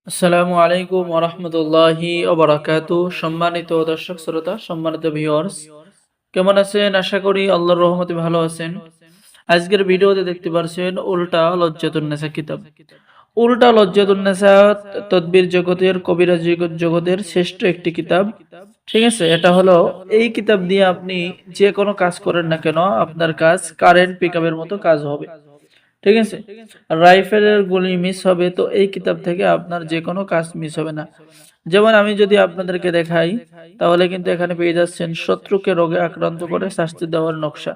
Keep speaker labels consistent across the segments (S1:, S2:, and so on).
S1: আসসালামু আলাইকুম ওয়া রাহমাতুল্লাহি ওয়া বারাকাতুহু। সম্মানিত দর্শক শ্রোতা, সম্মানিত ভিউয়ার্স, কেমন আছেন? আশা করি আল্লাহর রহমতে ভালো আছেন। আজকের ভিডিওতে দেখতে পারছেন উল্টা লজ্জাতুন্নেসা কিতাব। উল্টা লজ্জাতুন্নেসা তদবির জগতের, কবিরাজ জগতের শ্রেষ্ঠ একটি কিতাব। ঠিক আছে, এটা হলো এই কিতাব দিয়ে আপনি যে কোনো কাজ করেন না কেন, আপনার কাজ কারেন্ট পিকআপের মতো কাজ হবে। ঠিক আছে, রাইফেলের গুলি মিস হবে, তো এই কিতাব থেকে আপনার যে কোনো কাজ মিস হবে না। যেমন আমি যদি আপনাদেরকে দেখাই, তাহলে কিন্তু এখানে পেয়ে যাচ্ছেন শত্রুকে রোগে আক্রান্ত করে শাস্তি দেওয়ার নকশা,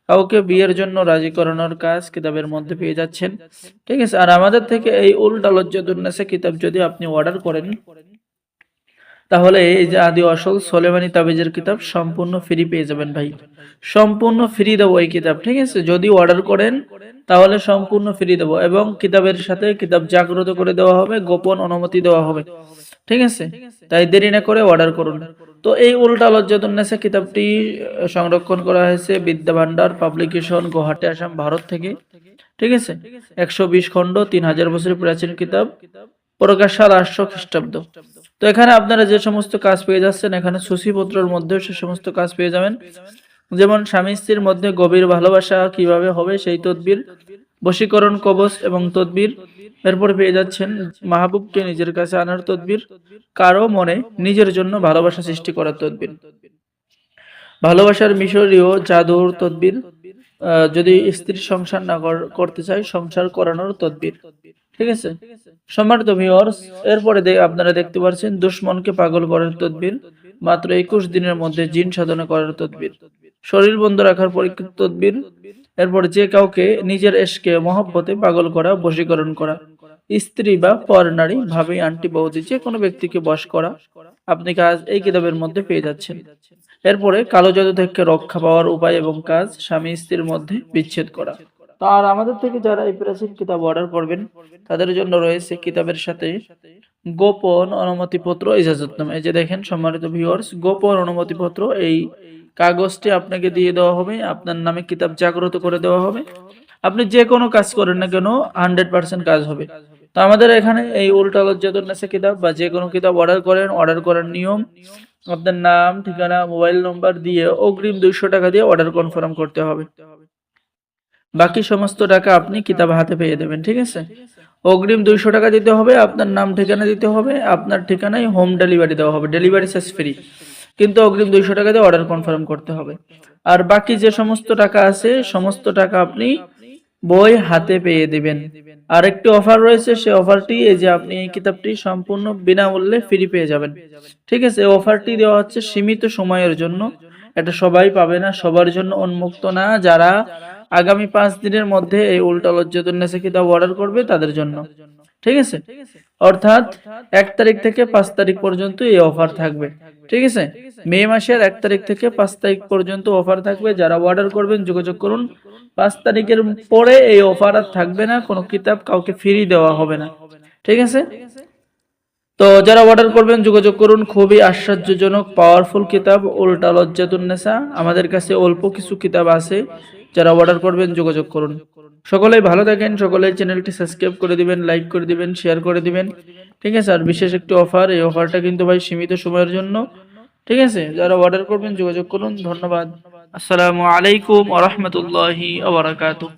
S1: কাউকে বিয়ের জন্য রাজি করানোর কাজ কিতাবের মধ্যে পেয়ে যাচ্ছেন। ঠিক আছে, আর আমাদের থেকে এই উল্টা লজ্জাতুন্নেসা কিতাব যদি আপনি অর্ডার করেন, তাহলে এই যে আদি আসল সোলেমানি তাবিজের কিতাব সম্পূর্ণ ফ্রি পেয়ে যাবেন ভাই। সম্পূর্ণ ফ্রি দেবো এই কিতাব। ঠিক আছে, যদি অর্ডার করেন তাহলে সম্পূর্ণ ফ্রি দেবো, এবং কিতাবের সাথে কিতাব জাগ্রত করে দেওয়া হবে, গোপন অনুমতি দেওয়া হবে। ঠিক আছে, তাই দেরি না করে অর্ডার করুন। তো এই উল্টা লজ্জাতুন্নেসা কিতাবটি সংরক্ষণ করা হয়েছে বিদ্যা ভান্ডার পাবলিকেশন, গুয়াহাটি, আসাম, ভারত থেকে। ঠিক আছে, 120 খণ্ড, 3000 বছরের প্রাচীন কিতাব, প্রকাশকাল 800 খ্রিস্টাব্দ। তো এখানে আপনারা যে সমস্ত কাজ পেয়ে যাচ্ছেন, এখানে সূচিপত্রের মধ্যেও সে সমস্ত কাজ পেয়ে যাবেন। যেমন স্বামী স্ত্রীর মধ্যে গভীর ভালোবাসা কিভাবে হবে সেই তদবির, বশীকরণ কবচ এবং তদবির। এরপরে পেয়ে যাচ্ছেন মাহবুবকে নিজের কাছে আনার তদবির, কারো মনে নিজের জন্য ভালোবাসা সৃষ্টি করার তদবির, ভালোবাসার মিশরীয় জাদুর তদবির, যদি স্ত্রী সংসার না করতে চায় সংসার করানোর তদবির। ঠিক আছে, সম্মানিত ভিউয়ার্স, এরপরে আপনারা দেখতে পাচ্ছেন দুশ্মনকে পাগল করার তদবির, মাত্র 21 দিনের মধ্যে জিন সাধনা করার তদবির, শরীর বন্ধ রাখার পরীক্ষিত তদবির। এরপর যে কাউকে নিজের এশকে মহব্বতে পাগল করা, বশীকরণ করা, স্ত্রী বা পর নারী, ভাবি, আন্টি, বৌদি, যে কোনো ব্যক্তিকে বশ করা, আপনি কাজ এই কিতাবের মধ্যে পেয়ে যাচ্ছেন। এরপরে কালো জাদু থেকে রক্ষা পাওয়ার উপায় এবং কাজ, স্বামী স্ত্রীর মধ্যে বিচ্ছেদ করা। তো আর আমাদের থেকে যারা এই প্রাচীন কিতাব অর্ডার করবেন, তাদের জন্য রয়েছে কিতাবের সাথে গোপন অনুমতিপত্র, ইজাজতনামা। এই যে দেখেন সম্মানিত ভিউয়ার্স, গোপন অনুমতিপত্র, এই কাগজটি আপনাকে দিয়ে দেওয়া হবে, আপনার নামে কিতাব জাগ্রত করে দেওয়া হবে। আপনি যে কোনো কাজ করেন না কেন 100% কাজ হবে। তো আমাদের এখানে এই উল্টা লজ্জাতুন্নেসা কিতাব বা যে কোনো কিতাব অর্ডার করেন, অর্ডার করার নিয়ম, আপনার নাম, ঠিকানা, মোবাইল নম্বর দিয়ে অগ্রিম 200 টাকা দিয়ে অর্ডার কনফার্ম করতে হবে। বাকি সমস্ত টাকা আপনি কিতাব হাতে পেয়ে দেবেন। ঠিক আছে, অগ্রিম 200 টাকা দিতে হবে, আপনার নাম ঠিকানা দিতে হবে, আপনার ঠিকানায় হোম ডেলিভারি দেওয়া হবে, ডেলিভারি চার্জ ফ্রি, কিন্তু অগ্রিম 200 টাকা দিয়ে অর্ডার কনফার্ম করতে হবে। আর বাকি যে সমস্ত টাকা আছে, সমস্ত টাকা আপনি বই হাতে পেয়ে দিবেন। আর একটি অফার রয়েছে, সেই অফারটি এই যে আপনি এই কিতাবটি সম্পূর্ণ বিনামূল্যে ফ্রি পেয়ে যাবেন। ঠিক আছে, এই অফারটি দেওয়া হচ্ছে সীমিত সময়ের জন্য, এটা সবাই পাবে না, সবার জন্য উন্মুক্ত না। যারা আগামী 5 দিনের মধ্যে এই উল্টা লজ্জাতুন্নেসা কিতাব অর্ডার করবে তাদের জন্য। ঠিক আছে, অর্থাৎ 1 তারিখ থেকে 5 তারিখ পর্যন্ত এই অফার থাকবে। ঠিক আছে, মে মাসের 1 তারিখ থেকে 5 তারিখ পর্যন্ত অফার থাকবে। যারা অর্ডার করবেন যোগাযোগ করুন। 5 তারিখের পরে এই অফার আর থাকবে না, কোনো কিতাব কাউকে ফ্রি দেওয়া হবে না। ঠিক আছে, তো যারা অর্ডার করবেন যোগাযোগ করুন। খুবই আশ্চর্যজনক পাওয়ারফুল কিতাব উল্টা লজ্জাতুন্নেসা, আমাদের কাছে অল্প কিছু কিতাব আছে। যারা অর্ডার করবেন যোগাযোগ করুন। সকলেই ভালো থাকেন, সকলেই চ্যানেলটি সাবস্ক্রাইব করে দিবেন, লাইক করে দিবেন, শেয়ার করে দিবেন। ঠিক আছে, আর বিশেষ একটি অফার, এই অফারটা কিন্তু ভাই সীমিত সময়ের জন্য। ঠিক আছে, যারা অর্ডার করবেন যোগাযোগ করুন। ধন্যবাদ। আসসালামু আলাইকুম ওয়া রাহমাতুল্লাহি ওয়া বারাকাতুহু।